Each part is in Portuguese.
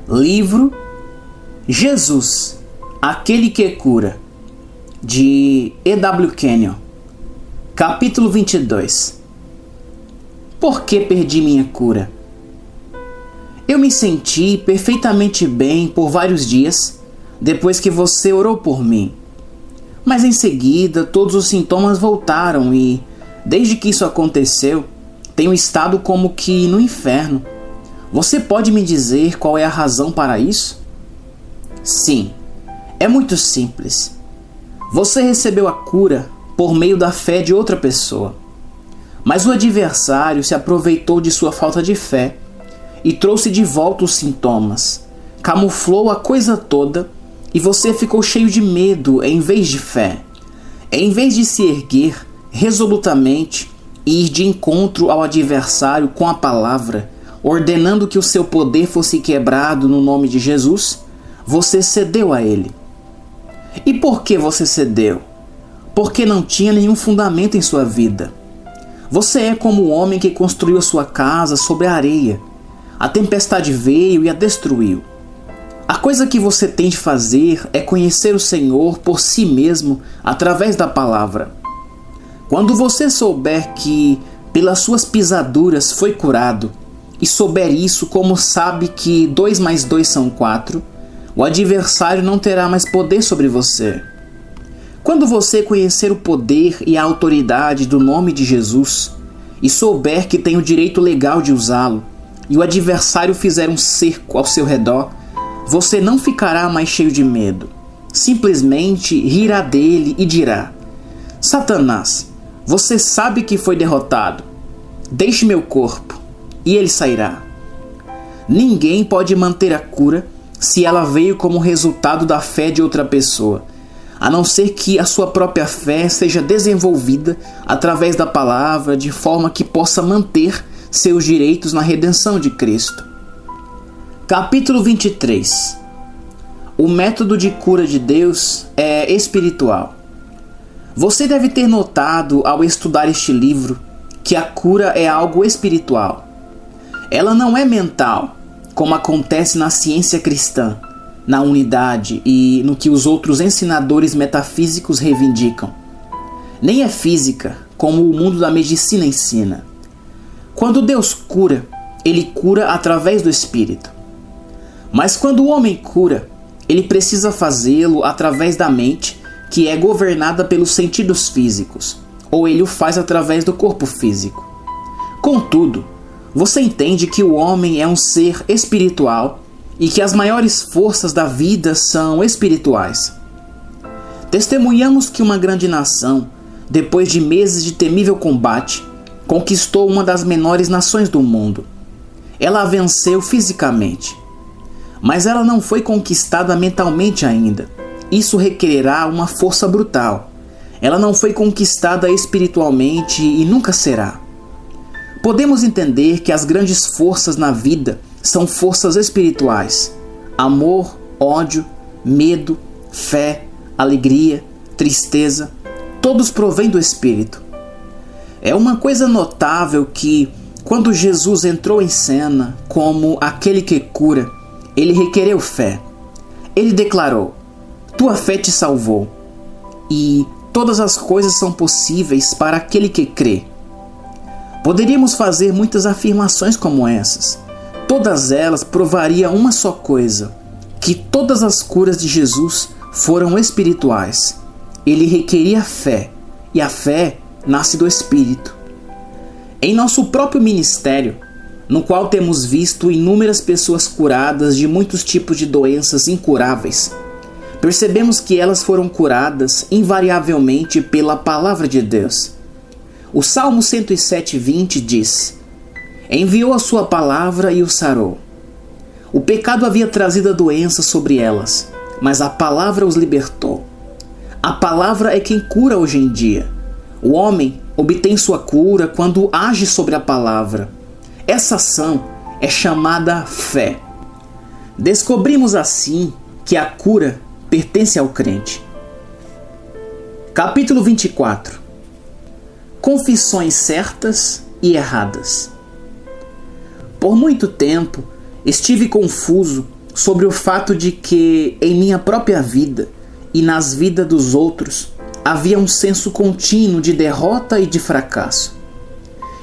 Livro Jesus, Aquele que Cura, de E.W. Kenyon. Capítulo 22. Por que perdi minha cura? Eu me senti perfeitamente bem por vários dias depois que você orou por mim. Mas em seguida todos os sintomas voltaram e, desde que isso aconteceu, tenho estado como que no inferno. Você pode me dizer qual é a razão para isso? Sim, é muito simples. Você recebeu a cura por meio da fé de outra pessoa. Mas o adversário se aproveitou de sua falta de fé e trouxe de volta os sintomas, camuflou a coisa toda e você ficou cheio de medo em vez de fé. Em vez de se erguer resolutamente e ir de encontro ao adversário com a palavra, ordenando que o seu poder fosse quebrado no nome de Jesus, você cedeu a ele. E por que você cedeu? Porque não tinha nenhum fundamento em sua vida. Você é como o homem que construiu a sua casa sobre a areia. A tempestade veio e a destruiu. A coisa que você tem de fazer é conhecer o Senhor por si mesmo através da palavra. Quando você souber que pelas suas pisaduras foi curado, e souber isso como sabe que 2 mais 2 são 4, o adversário não terá mais poder sobre você. Quando você conhecer o poder e a autoridade do nome de Jesus, e souber que tem o direito legal de usá-lo, e o adversário fizer um cerco ao seu redor, você não ficará mais cheio de medo. Simplesmente rirá dele e dirá: Satanás, você sabe que foi derrotado. Deixe meu corpo, e ele sairá. Ninguém pode manter a cura se ela veio como resultado da fé de outra pessoa, a não ser que a sua própria fé seja desenvolvida através da palavra de forma que possa manter seus direitos na redenção de Cristo. Capítulo 23. O método de cura de Deus é espiritual. Você deve ter notado ao estudar este livro que a cura é algo espiritual. Ela não é mental, como acontece na ciência cristã, na unidade e no que os outros ensinadores metafísicos reivindicam. Nem é física, como o mundo da medicina ensina. Quando Deus cura, Ele cura através do Espírito. Mas quando o homem cura, ele precisa fazê-lo através da mente, que é governada pelos sentidos físicos, ou ele o faz através do corpo físico. Contudo, você entende que o homem é um ser espiritual e que as maiores forças da vida são espirituais. Testemunhamos que uma grande nação, depois de meses de temível combate, conquistou uma das menores nações do mundo. Ela a venceu fisicamente. Mas ela não foi conquistada mentalmente ainda. Isso requererá uma força brutal. Ela não foi conquistada espiritualmente e nunca será. Podemos entender que as grandes forças na vida são forças espirituais. Amor, ódio, medo, fé, alegria, tristeza, todos provêm do Espírito. É uma coisa notável que, quando Jesus entrou em cena como aquele que cura, ele requereu fé. Ele declarou: tua fé te salvou. E todas as coisas são possíveis para aquele que crê. Poderíamos fazer muitas afirmações como essas. Todas elas provariam uma só coisa: que todas as curas de Jesus foram espirituais. Ele requeria fé, e a fé nasce do Espírito. Em nosso próprio ministério, no qual temos visto inúmeras pessoas curadas de muitos tipos de doenças incuráveis, percebemos que elas foram curadas invariavelmente pela palavra de Deus. O Salmo 107:20 diz: enviou a sua palavra e os sarou. O pecado havia trazido a doença sobre elas, mas a palavra os libertou. A palavra é quem cura hoje em dia. O homem obtém sua cura quando age sobre a palavra. Essa ação é chamada fé. Descobrimos assim que a cura pertence ao crente. Capítulo 24. Confissões certas e erradas. Por muito tempo estive confuso sobre o fato de que em minha própria vida e nas vidas dos outros havia um senso contínuo de derrota e de fracasso.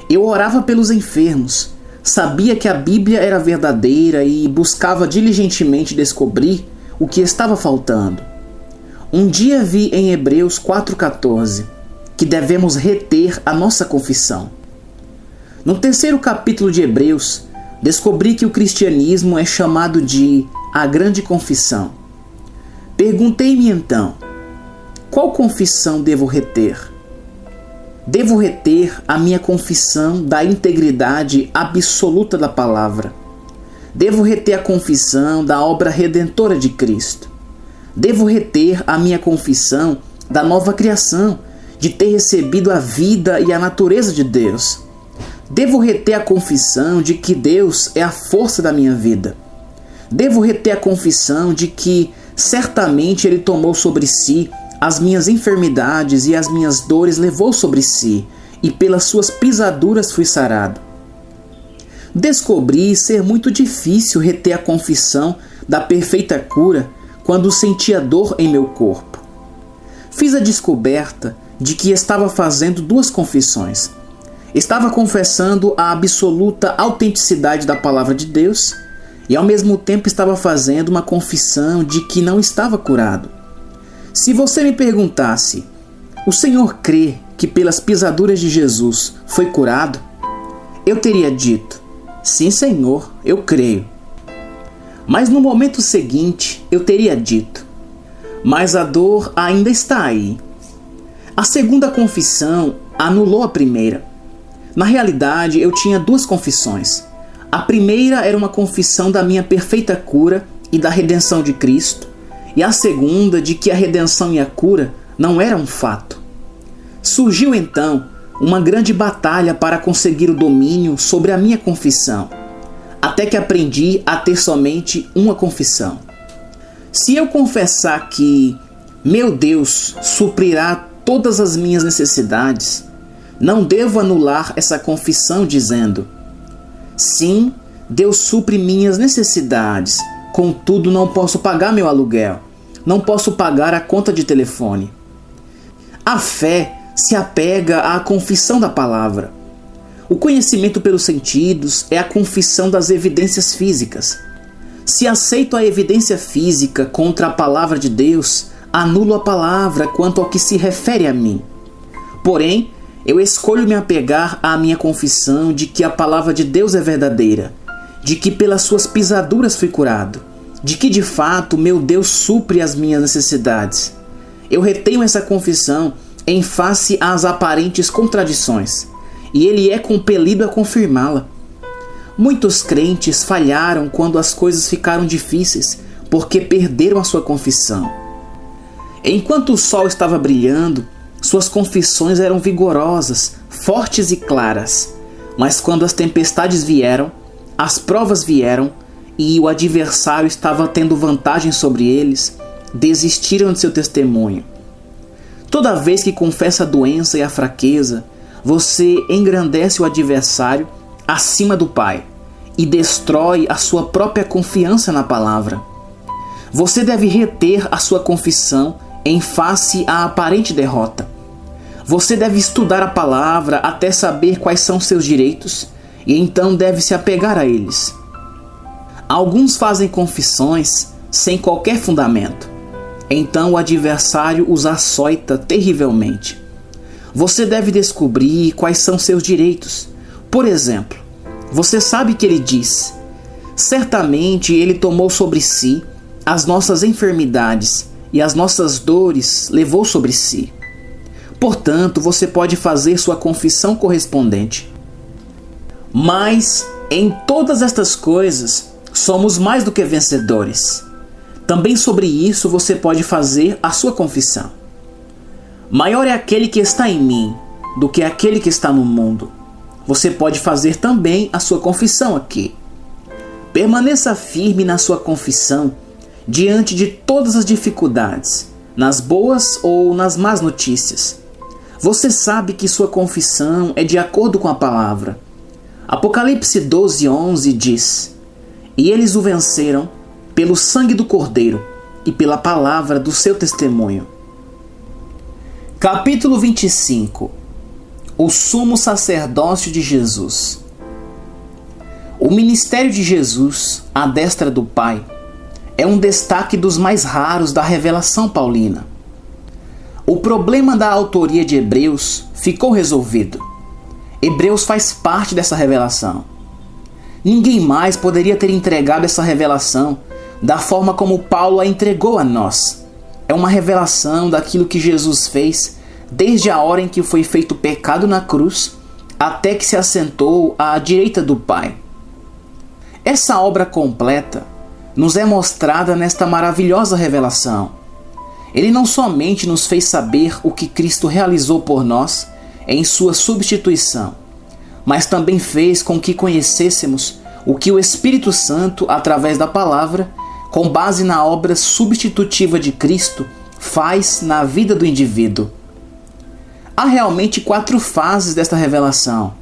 Eu orava pelos enfermos, sabia que a Bíblia era verdadeira e buscava diligentemente descobrir o que estava faltando. Um dia vi em Hebreus 4,14 que devemos reter a nossa confissão. No terceiro capítulo de Hebreus, descobri que o cristianismo é chamado de a grande confissão. Perguntei-me então, qual confissão devo reter? Devo reter a minha confissão da integridade absoluta da palavra. Devo reter a confissão da obra redentora de Cristo. Devo reter a minha confissão da nova criação, de ter recebido a vida e a natureza de Deus. Devo reter a confissão de que Deus é a força da minha vida. Devo reter a confissão de que certamente Ele tomou sobre si as minhas enfermidades e as minhas dores levou sobre si, e pelas suas pisaduras fui sarado. Descobri ser muito difícil reter a confissão da perfeita cura quando sentia dor em meu corpo. Fiz a descoberta de que estava fazendo duas confissões. Estava confessando a absoluta autenticidade da palavra de Deus e ao mesmo tempo estava fazendo uma confissão de que não estava curado. Se você me perguntasse, o Senhor crê que pelas pisaduras de Jesus foi curado? Eu teria dito, sim, Senhor, eu creio. Mas no momento seguinte eu teria dito, mas a dor ainda está aí. A segunda confissão anulou a primeira. Na realidade, eu tinha duas confissões. A primeira era uma confissão da minha perfeita cura e da redenção de Cristo, e a segunda de que a redenção e a cura não eram um fato. Surgiu então uma grande batalha para conseguir o domínio sobre a minha confissão, até que aprendi a ter somente uma confissão. Se eu confessar que meu Deus suprirá todas as minhas necessidades, não devo anular essa confissão dizendo, sim, Deus supre minhas necessidades, contudo não posso pagar meu aluguel, não posso pagar a conta de telefone. A fé se apega à confissão da palavra. O conhecimento pelos sentidos é a confissão das evidências físicas. Se aceito a evidência física contra a palavra de Deus, anulo a palavra quanto ao que se refere a mim. Porém, eu escolho me apegar à minha confissão de que a palavra de Deus é verdadeira, de que pelas suas pisaduras fui curado, de que de fato meu Deus supre as minhas necessidades. Eu retenho essa confissão em face às aparentes contradições, e ele é compelido a confirmá-la. Muitos crentes falharam quando as coisas ficaram difíceis, porque perderam a sua confissão. Enquanto o sol estava brilhando, suas confissões eram vigorosas, fortes e claras. Mas quando as tempestades vieram, as provas vieram e o adversário estava tendo vantagem sobre eles, desistiram de seu testemunho. Toda vez que confessa a doença e a fraqueza, você engrandece o adversário acima do Pai e destrói a sua própria confiança na palavra. Você deve reter a sua confissão em face à aparente derrota. Você deve estudar a palavra até saber quais são seus direitos e então deve se apegar a eles. Alguns fazem confissões sem qualquer fundamento. Então o adversário os açoita terrivelmente. Você deve descobrir quais são seus direitos. Por exemplo, você sabe que ele diz: certamente ele tomou sobre si as nossas enfermidades e as nossas dores levou sobre si. Portanto, você pode fazer sua confissão correspondente. Mas, em todas estas coisas, somos mais do que vencedores. Também sobre isso você pode fazer a sua confissão. Maior é aquele que está em mim do que aquele que está no mundo. Você pode fazer também a sua confissão aqui. Permaneça firme na sua confissão diante de todas as dificuldades, nas boas ou nas más notícias. Você sabe que sua confissão é de acordo com a palavra. Apocalipse 12:11 diz: E eles o venceram pelo sangue do Cordeiro e pela palavra do seu testemunho. Capítulo 25. O sumo sacerdócio de Jesus. O ministério de Jesus, à destra do Pai, é um destaque dos mais raros da revelação paulina. O problema da autoria de Hebreus ficou resolvido. Hebreus faz parte dessa revelação. Ninguém mais poderia ter entregado essa revelação da forma como Paulo a entregou a nós. É uma revelação daquilo que Jesus fez desde a hora em que foi feito pecado na cruz até que se assentou à direita do Pai. Essa obra completa nos é mostrada nesta maravilhosa revelação. Ele não somente nos fez saber o que Cristo realizou por nós em sua substituição, mas também fez com que conhecêssemos o que o Espírito Santo, através da palavra, com base na obra substitutiva de Cristo, faz na vida do indivíduo. Há realmente 4 fases desta revelação.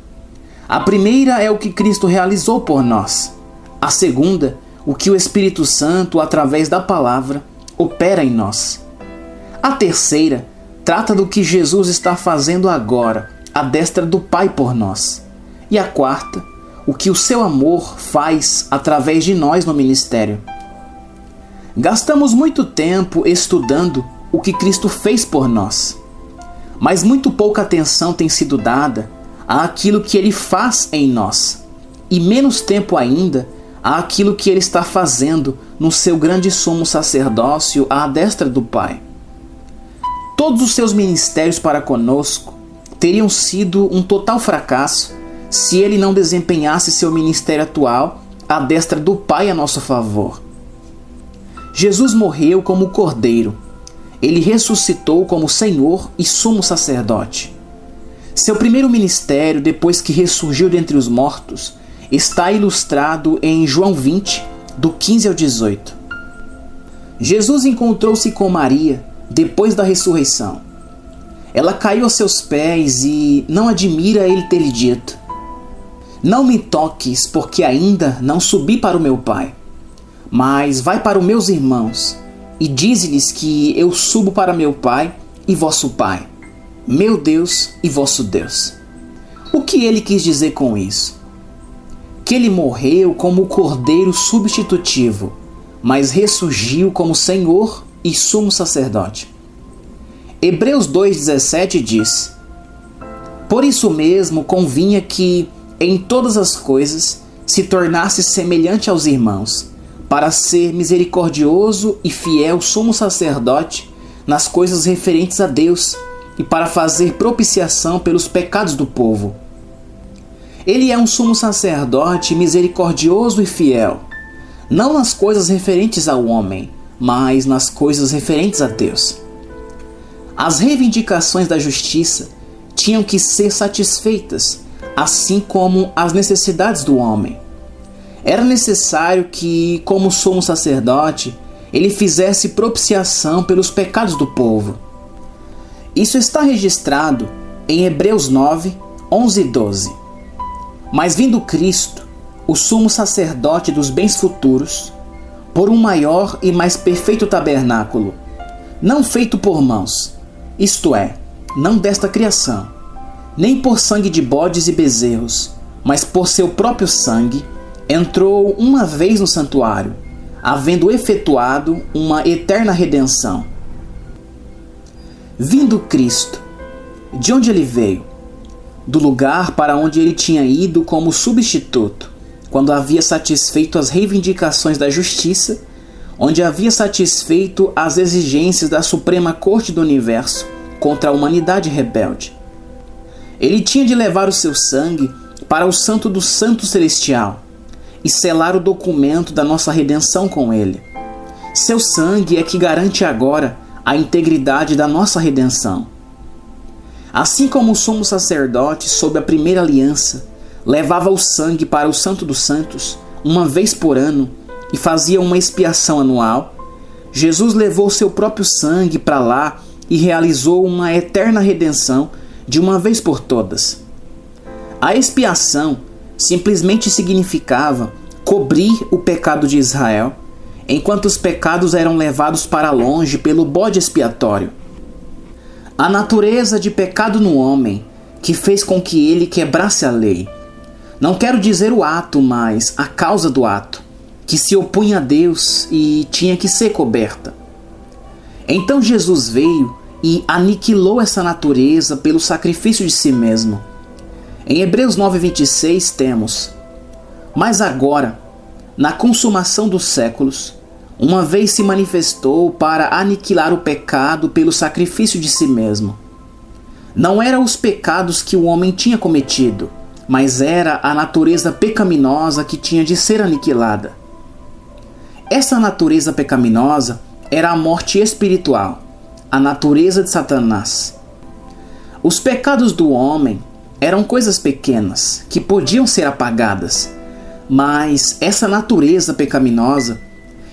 A primeira é o que Cristo realizou por nós. A segunda, o que o Espírito Santo, através da palavra, opera em nós. A terceira trata do que Jesus está fazendo agora, à destra do Pai por nós. E a quarta, o que o seu amor faz através de nós no ministério. Gastamos muito tempo estudando o que Cristo fez por nós, mas muito pouca atenção tem sido dada àquilo que Ele faz em nós, e menos tempo ainda àquilo que Ele está fazendo no seu grande sumo sacerdócio à destra do Pai. Todos os seus ministérios para conosco teriam sido um total fracasso se Ele não desempenhasse seu ministério atual à destra do Pai a nosso favor. Jesus morreu como Cordeiro. Ele ressuscitou como Senhor e sumo sacerdote. Seu primeiro ministério, depois que ressurgiu dentre os mortos, está ilustrado em João 20, do 15 ao 18. Jesus encontrou-se com Maria depois da ressurreição. Ela caiu aos seus pés e não admira ele ter lhe dito: "Não me toques, porque ainda não subi para o meu Pai, mas vai para os meus irmãos e dize-lhes que eu subo para meu Pai e vosso Pai, meu Deus e vosso Deus." O que ele quis dizer com isso? Que ele morreu como o Cordeiro substitutivo, mas ressurgiu como Senhor e sumo sacerdote. Hebreus 2,17 diz: "Por isso mesmo convinha que, em todas as coisas, se tornasse semelhante aos irmãos, para ser misericordioso e fiel sumo sacerdote nas coisas referentes a Deus e para fazer propiciação pelos pecados do povo." Ele é um sumo sacerdote misericordioso e fiel, não nas coisas referentes ao homem, mas nas coisas referentes a Deus. As reivindicações da justiça tinham que ser satisfeitas, assim como as necessidades do homem. Era necessário que, como sumo sacerdote, ele fizesse propiciação pelos pecados do povo. Isso está registrado em Hebreus 9, 11 e 12. Mas vindo Cristo, o sumo sacerdote dos bens futuros, por um maior e mais perfeito tabernáculo, não feito por mãos, isto é, não desta criação, nem por sangue de bodes e bezerros, mas por seu próprio sangue, entrou uma vez no santuário, havendo efetuado uma eterna redenção. Vindo Cristo, de onde ele veio? Do lugar para onde ele tinha ido como substituto, quando havia satisfeito as reivindicações da justiça, onde havia satisfeito as exigências da Suprema Corte do Universo contra a humanidade rebelde. Ele tinha de levar o seu sangue para o Santo do Santo Celestial e selar o documento da nossa redenção com ele. Seu sangue é que garante agora a integridade da nossa redenção. Assim como o sumo sacerdote, sob a primeira aliança, levava o sangue para o Santo dos Santos uma vez por ano e fazia uma expiação anual, Jesus levou seu próprio sangue para lá e realizou uma eterna redenção de uma vez por todas. A expiação simplesmente significava cobrir o pecado de Israel, enquanto os pecados eram levados para longe pelo bode expiatório. A natureza de pecado no homem, que fez com que ele quebrasse a lei. Não quero dizer o ato, mas a causa do ato, que se opunha a Deus e tinha que ser coberta. Então Jesus veio e aniquilou essa natureza pelo sacrifício de si mesmo. Em Hebreus 9:26 temos: mas agora, na consumação dos séculos, uma vez se manifestou para aniquilar o pecado pelo sacrifício de si mesmo. Não eram os pecados que o homem tinha cometido, mas era a natureza pecaminosa que tinha de ser aniquilada. Essa natureza pecaminosa era a morte espiritual, a natureza de Satanás. Os pecados do homem eram coisas pequenas, que podiam ser apagadas, mas essa natureza pecaminosa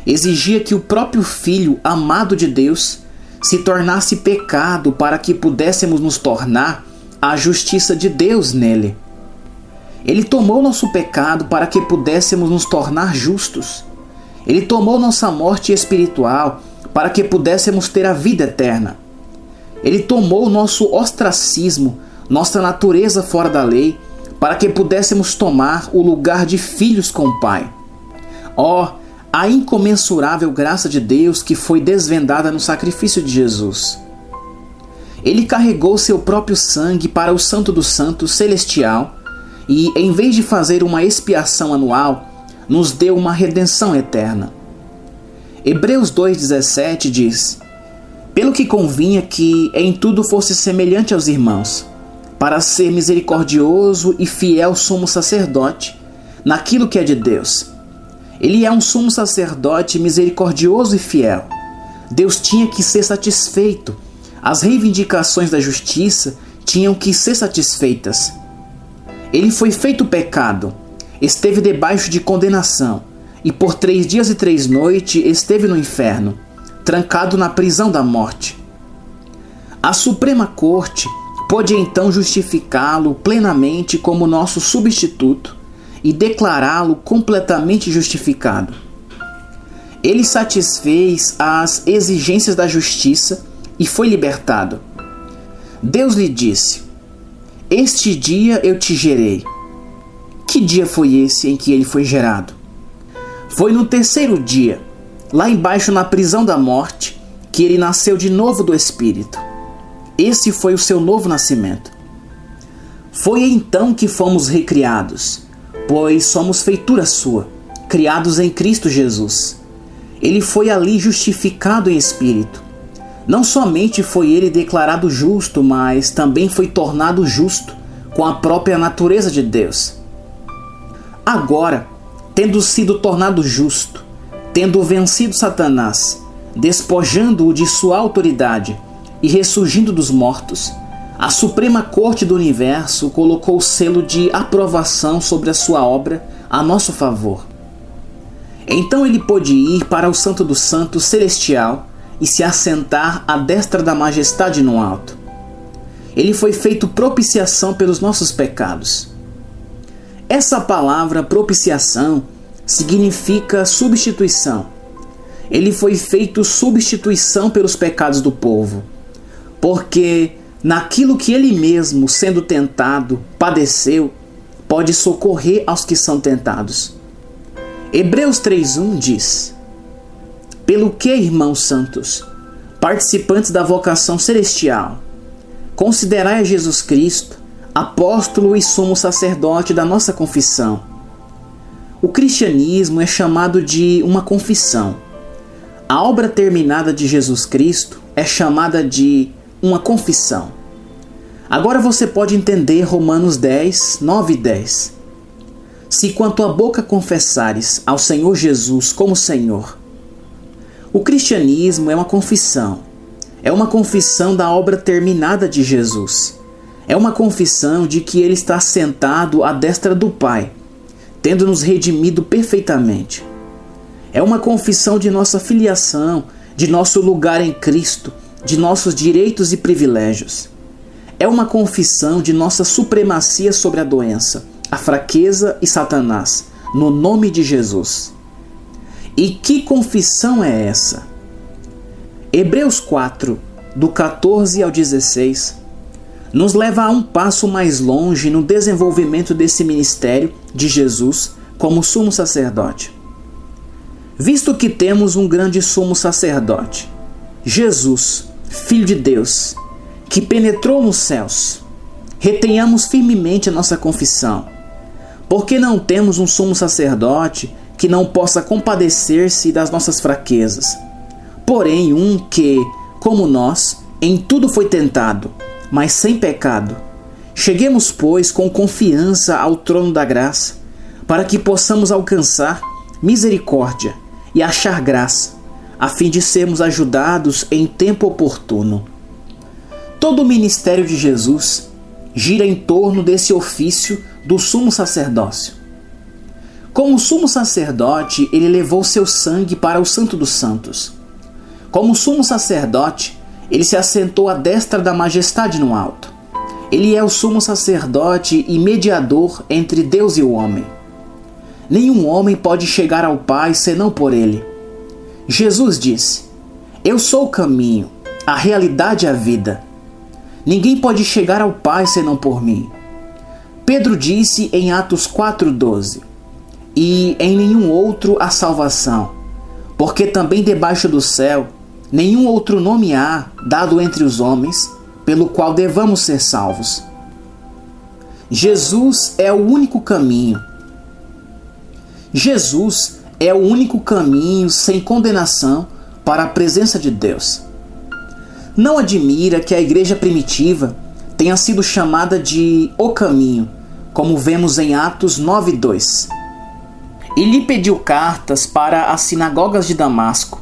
exigia que o próprio Filho amado de Deus se tornasse pecado para que pudéssemos nos tornar a justiça de Deus nele. Ele tomou nosso pecado para que pudéssemos nos tornar justos. Ele tomou nossa morte espiritual para que pudéssemos ter a vida eterna. Ele tomou nosso ostracismo, nossa natureza fora da lei, para que pudéssemos tomar o lugar de filhos com o Pai. A incomensurável graça de Deus que foi desvendada no sacrifício de Jesus. Ele carregou seu próprio sangue para o Santo dos Santos celestial e, em vez de fazer uma expiação anual, nos deu uma redenção eterna. Hebreus 2,17 diz: pelo que convinha que em tudo fosse semelhante aos irmãos, para ser misericordioso e fiel sumo sacerdote naquilo que é de Deus. Ele é um sumo sacerdote misericordioso e fiel. Deus tinha que ser satisfeito. As reivindicações da justiça tinham que ser satisfeitas. Ele foi feito pecado, esteve debaixo de condenação, e por 3 dias e 3 noites esteve no inferno, trancado na prisão da morte. A Suprema Corte pôde então justificá-lo plenamente como nosso substituto e declará-lo completamente justificado. Ele satisfez as exigências da justiça e foi libertado. Deus lhe disse: este dia eu te gerei. Que dia foi esse em que ele foi gerado? Foi no 3º dia, lá embaixo na prisão da morte, que ele nasceu de novo do Espírito. Esse foi o seu novo nascimento. Foi então que fomos recriados, pois somos feitura sua, criados em Cristo Jesus. Ele foi ali justificado em espírito. Não somente foi ele declarado justo, mas também foi tornado justo com a própria natureza de Deus. Agora, tendo sido tornado justo, tendo vencido Satanás, despojando-o de sua autoridade e ressurgindo dos mortos, a Suprema Corte do Universo colocou o selo de aprovação sobre a sua obra a nosso favor. Então ele pôde ir para o Santo dos Santos celestial e se assentar à destra da majestade no alto. Ele foi feito propiciação pelos nossos pecados. Essa palavra propiciação significa substituição. Ele foi feito substituição pelos pecados do povo, porque naquilo que ele mesmo, sendo tentado, padeceu, pode socorrer aos que são tentados. Hebreus 3:1 diz: pelo que, irmãos santos, participantes da vocação celestial, considerai a Jesus Cristo, apóstolo e sumo sacerdote da nossa confissão. O cristianismo é chamado de uma confissão. A obra terminada de Jesus Cristo é chamada de uma confissão. Agora você pode entender Romanos 10, 9 e 10. Se com a tua boca confessares ao Senhor Jesus como Senhor. O cristianismo é uma confissão. É uma confissão da obra terminada de Jesus. É uma confissão de que Ele está sentado à destra do Pai, tendo nos redimido perfeitamente. É uma confissão de nossa filiação, de nosso lugar em Cristo, de nossos direitos e privilégios. É uma confissão de nossa supremacia sobre a doença, a fraqueza e Satanás, no nome de Jesus. E que confissão é essa? Hebreus 4, do 14 ao 16, nos leva a um passo mais longe no desenvolvimento desse ministério de Jesus como sumo sacerdote. Visto que temos um grande sumo sacerdote, Jesus, Filho de Deus, que penetrou nos céus, retenhamos firmemente a nossa confissão, porque não temos um sumo sacerdote que não possa compadecer-se das nossas fraquezas, porém um que, como nós, em tudo foi tentado, mas sem pecado. Cheguemos, pois, com confiança ao trono da graça, para que possamos alcançar misericórdia e achar graça, a fim de sermos ajudados em tempo oportuno. Todo o ministério de Jesus gira em torno desse ofício do sumo sacerdócio. Como sumo sacerdote, ele levou seu sangue para o Santo dos Santos. Como sumo sacerdote, ele se assentou à destra da majestade no alto. Ele é o sumo sacerdote e mediador entre Deus e o homem. Nenhum homem pode chegar ao Pai senão por ele. Jesus disse: Eu sou o caminho, a realidade e a vida. Ninguém pode chegar ao Pai senão por mim. Pedro disse em Atos 4,12: E em nenhum outro há salvação, porque também debaixo do céu nenhum outro nome há dado entre os homens, pelo qual devamos ser salvos. Jesus é o único caminho. Jesus é o único caminho sem condenação para a presença de Deus. Não admira que a igreja primitiva tenha sido chamada de O Caminho, como vemos em Atos 9,2. E lhe pediu cartas para as sinagogas de Damasco,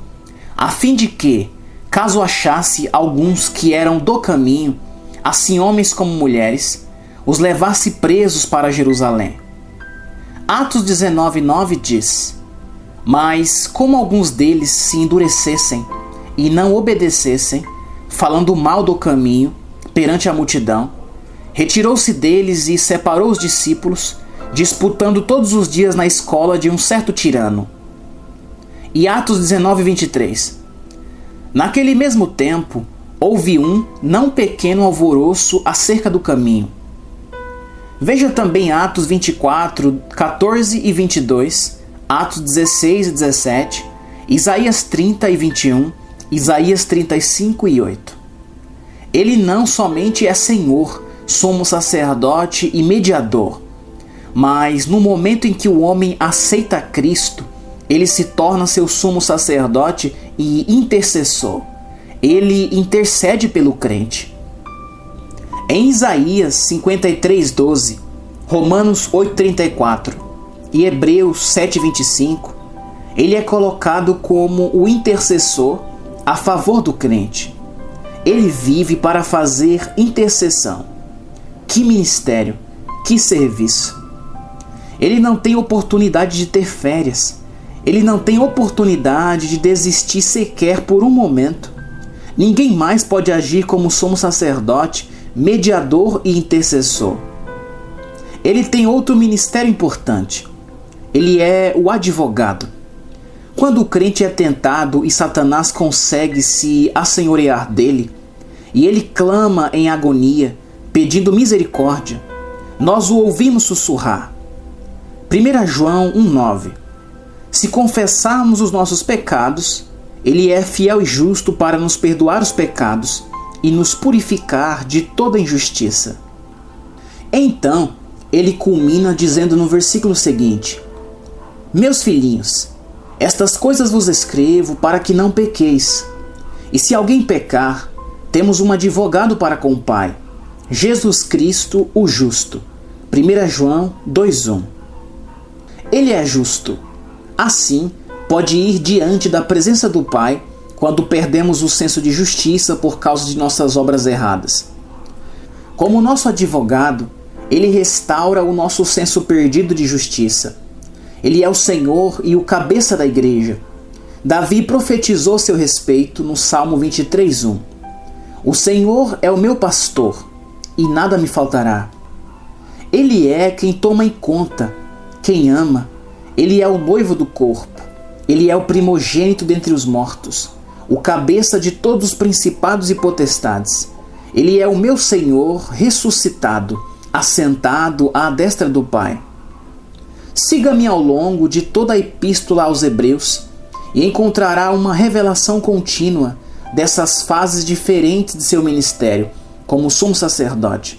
a fim de que, caso achasse alguns que eram do caminho, assim homens como mulheres, os levasse presos para Jerusalém. Atos 19,9 diz: Mas como alguns deles se endurecessem e não obedecessem, falando mal do caminho perante a multidão, retirou-se deles e separou os discípulos, disputando todos os dias na escola de um certo tirano. E Atos 19:23. Naquele mesmo tempo, houve um não pequeno alvoroço acerca do caminho. Veja também Atos 24, 14 e 22, Atos 16 e 17, Isaías 30 e 21, Isaías 35 e 8. Ele não somente é Senhor, sumo sacerdote e mediador, mas no momento em que o homem aceita Cristo, ele se torna seu sumo sacerdote e intercessor. Ele intercede pelo crente. Em Isaías 53:12, Romanos 8:34 e Hebreus 7:25, ele é colocado como o intercessor a favor do crente. Ele vive para fazer intercessão. Que ministério, que serviço! Ele não tem oportunidade de ter férias. Ele não tem oportunidade de desistir sequer por um momento. Ninguém mais pode agir como sumo sacerdote, mediador e intercessor. Ele tem outro ministério importante. Ele é o advogado. Quando o crente é tentado e Satanás consegue se assenhorear dele, e ele clama em agonia, pedindo misericórdia, nós o ouvimos sussurrar. 1 João 1,9. Se confessarmos os nossos pecados, ele é fiel e justo para nos perdoar os pecados e nos purificar de toda injustiça. Então, ele culmina dizendo no versículo seguinte: Meus filhinhos, estas coisas vos escrevo para que não pequeis. E se alguém pecar, temos um advogado para com o Pai, Jesus Cristo, o justo. 1 João 2,1. Ele é justo. Assim, pode ir diante da presença do Pai quando perdemos o senso de justiça por causa de nossas obras erradas. Como nosso advogado, ele restaura o nosso senso perdido de justiça. Ele é o Senhor e o cabeça da igreja. Davi profetizou seu respeito no Salmo 23:1. O Senhor é o meu pastor, e nada me faltará. Ele é quem toma em conta, quem ama. Ele é o noivo do corpo. Ele é o primogênito dentre os mortos, o cabeça de todos os principados e potestades. Ele é o meu Senhor ressuscitado, assentado à destra do Pai. Siga-me ao longo de toda a epístola aos Hebreus e encontrará uma revelação contínua dessas fases diferentes de seu ministério como sumo sacerdote.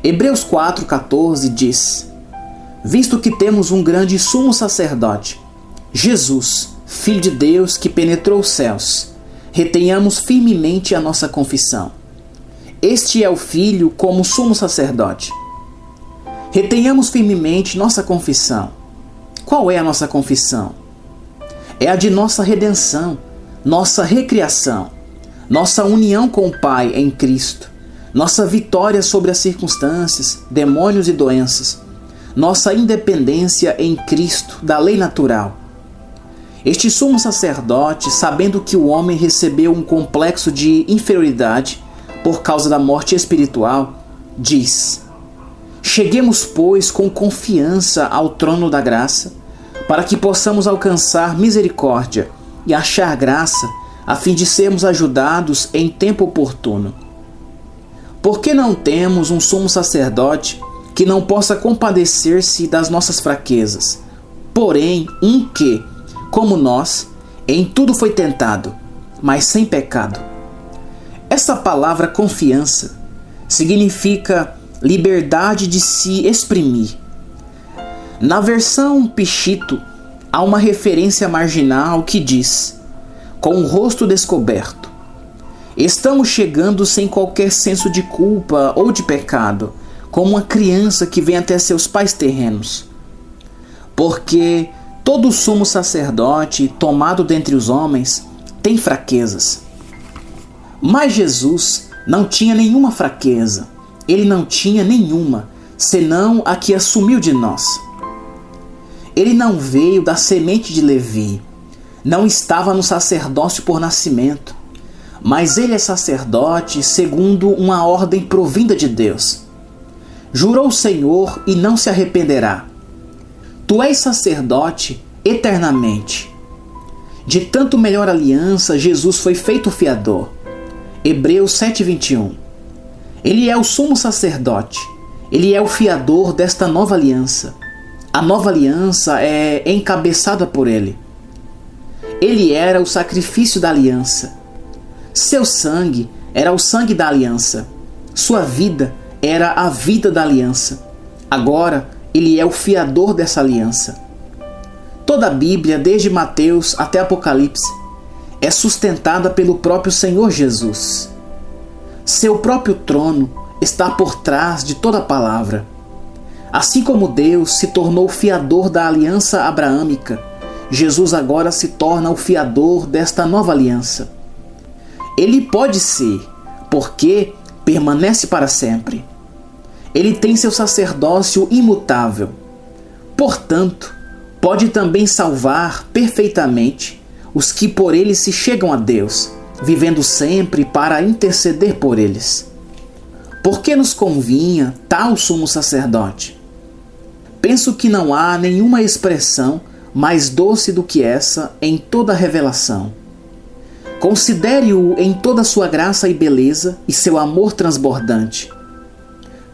Hebreus 4,14 diz: visto que temos um grande sumo sacerdote, Jesus, Filho de Deus que penetrou os céus, retenhamos firmemente a nossa confissão. Este é o Filho como sumo sacerdote. Retenhamos firmemente nossa confissão. Qual é a nossa confissão? É a de nossa redenção, nossa recriação, nossa união com o Pai em Cristo, nossa vitória sobre as circunstâncias, demônios e doenças, nossa independência em Cristo da lei natural. Este sumo sacerdote, sabendo que o homem recebeu um complexo de inferioridade por causa da morte espiritual, diz: cheguemos, pois, com confiança ao trono da graça, para que possamos alcançar misericórdia e achar graça, a fim de sermos ajudados em tempo oportuno. Por que não temos um sumo sacerdote que não possa compadecer-se das nossas fraquezas, porém um que, como nós, em tudo foi tentado, mas sem pecado? Essa palavra confiança significa liberdade de se exprimir. Na versão Pichito, há uma referência marginal que diz: com o rosto descoberto. Estamos chegando sem qualquer senso de culpa ou de pecado, como uma criança que vem até seus pais terrenos. Porque todo sumo sacerdote tomado dentre os homens tem fraquezas. Mas Jesus não tinha nenhuma fraqueza. Ele não tinha nenhuma, senão a que assumiu de nós. Ele não veio da semente de Levi, não estava no sacerdócio por nascimento, mas ele é sacerdote segundo uma ordem provinda de Deus. Jurou o Senhor e não se arrependerá. Tu és sacerdote eternamente. De tanto melhor aliança, Jesus foi feito fiador. Hebreus 7,21. Ele é o sumo sacerdote. Ele é o fiador desta nova aliança. A nova aliança é encabeçada por ele. Ele era o sacrifício da aliança. Seu sangue era o sangue da aliança. Sua vida era a vida da aliança. Agora, ele é o fiador dessa aliança. Toda a Bíblia, desde Mateus até Apocalipse, é sustentada pelo próprio Senhor Jesus. Seu próprio trono está por trás de toda a palavra. Assim como Deus se tornou fiador da aliança abraâmica, Jesus agora se torna o fiador desta nova aliança. Ele pode ser, porque permanece para sempre. Ele tem seu sacerdócio imutável. Portanto, pode também salvar perfeitamente os que por ele se chegam a Deus, vivendo sempre para interceder por eles. Por que nos convinha tal sumo sacerdote? Penso que não há nenhuma expressão mais doce do que essa em toda a revelação. Considere-o em toda a sua graça e beleza e seu amor transbordante.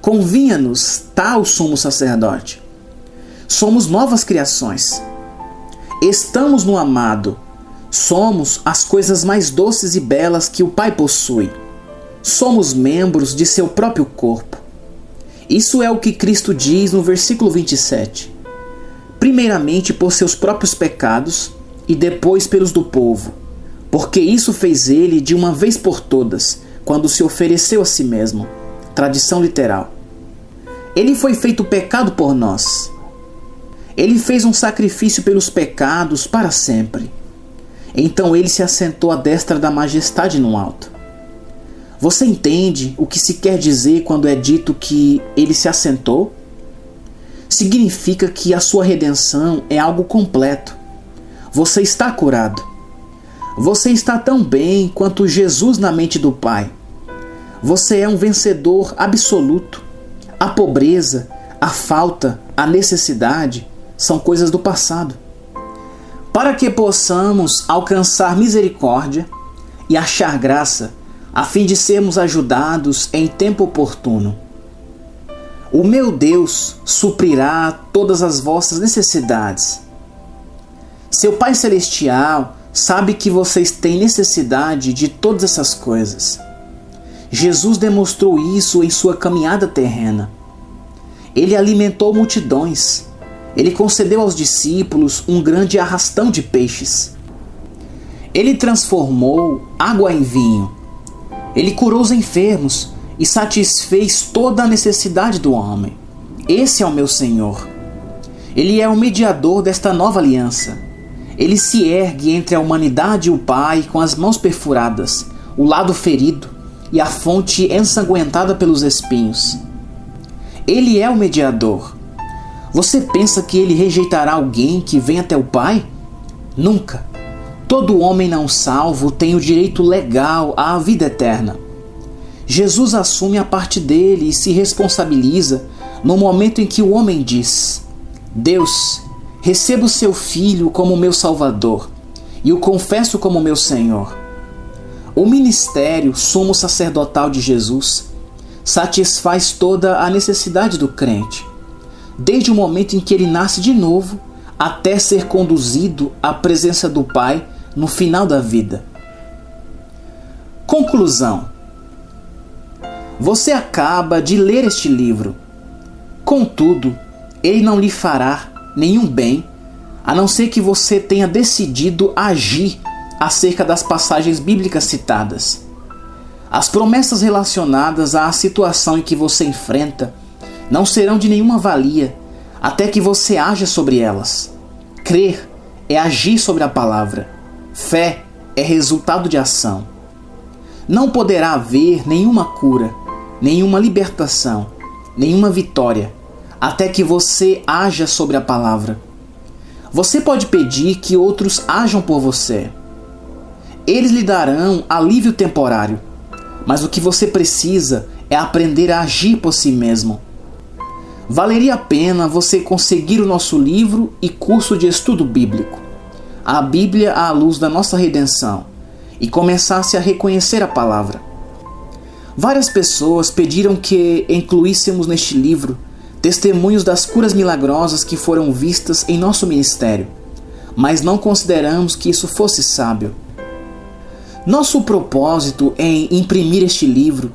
Convinha-nos tal sumo sacerdote. Somos novas criações. Estamos no amado. Somos as coisas mais doces e belas que o Pai possui. Somos membros de seu próprio corpo. Isso é o que Cristo diz no versículo 27. Primeiramente por seus próprios pecados e depois pelos do povo, porque isso fez ele de uma vez por todas, quando se ofereceu a si mesmo. Tradição literal. Ele foi feito pecado por nós. Ele fez um sacrifício pelos pecados para sempre. Então ele se assentou à destra da majestade no alto. Você entende o que se quer dizer quando é dito que ele se assentou? Significa que a sua redenção é algo completo. Você está curado. Você está tão bem quanto Jesus na mente do Pai. Você é um vencedor absoluto. A pobreza, a falta, a necessidade são coisas do passado. para que possamos alcançar misericórdia e achar graça, a fim de sermos ajudados em tempo oportuno. O meu Deus suprirá todas as vossas necessidades. Seu Pai Celestial sabe que vocês têm necessidade de todas essas coisas. Jesus demonstrou isso em sua caminhada terrena. Ele alimentou multidões. Ele concedeu aos discípulos um grande arrastão de peixes. Ele transformou água em vinho. Ele curou os enfermos e satisfez toda a necessidade do homem. Esse é o meu Senhor. Ele é o mediador desta nova aliança. Ele se ergue entre a humanidade e o Pai com as mãos perfuradas, o lado ferido e a fonte ensanguentada pelos espinhos. Ele é o mediador. Você pensa que ele rejeitará alguém que vem até o Pai? Nunca. Todo homem não salvo tem o direito legal à vida eterna. Jesus assume a parte dele e se responsabiliza no momento em que o homem diz: Deus, recebo seu Filho como meu Salvador e o confesso como meu Senhor. O ministério sumo sacerdotal de Jesus satisfaz toda a necessidade do crente, desde o momento em que ele nasce de novo até ser conduzido à presença do Pai no final da vida. Conclusão. Você acaba de ler este livro. Contudo, ele não lhe fará nenhum bem, a não ser que você tenha decidido agir acerca das passagens bíblicas citadas. As promessas relacionadas à situação em que você enfrenta não serão de nenhuma valia até que você haja sobre elas. Crer é agir sobre a palavra. Fé é resultado de ação. Não poderá haver nenhuma cura, nenhuma libertação, nenhuma vitória, até que você haja sobre a palavra. Você pode pedir que outros hajam por você. Eles lhe darão alívio temporário, mas o que você precisa é aprender a agir por si mesmo. Valeria a pena você conseguir o nosso livro e curso de estudo bíblico, a Bíblia à luz da nossa redenção, e começasse a reconhecer a palavra. Várias pessoas pediram que incluíssemos neste livro testemunhos das curas milagrosas que foram vistas em nosso ministério, mas não consideramos que isso fosse sábio. Nosso propósito em imprimir este livro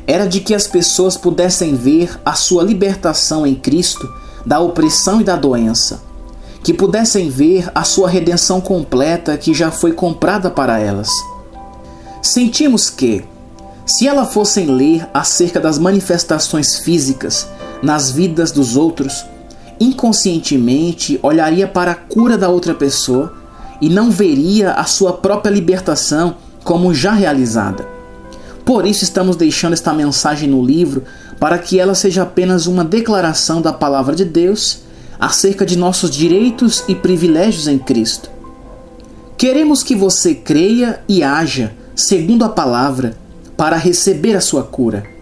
era de que as pessoas pudessem ver a sua libertação em Cristo da opressão e da doença, que pudessem ver a sua redenção completa que já foi comprada para elas. Sentimos que, se elas fossem ler acerca das manifestações físicas nas vidas dos outros, inconscientemente olharia para a cura da outra pessoa e não veria a sua própria libertação como já realizada. Por isso estamos deixando esta mensagem no livro, para que ela seja apenas uma declaração da palavra de Deus acerca de nossos direitos e privilégios em Cristo. Queremos que você creia e haja segundo a palavra para receber a sua cura.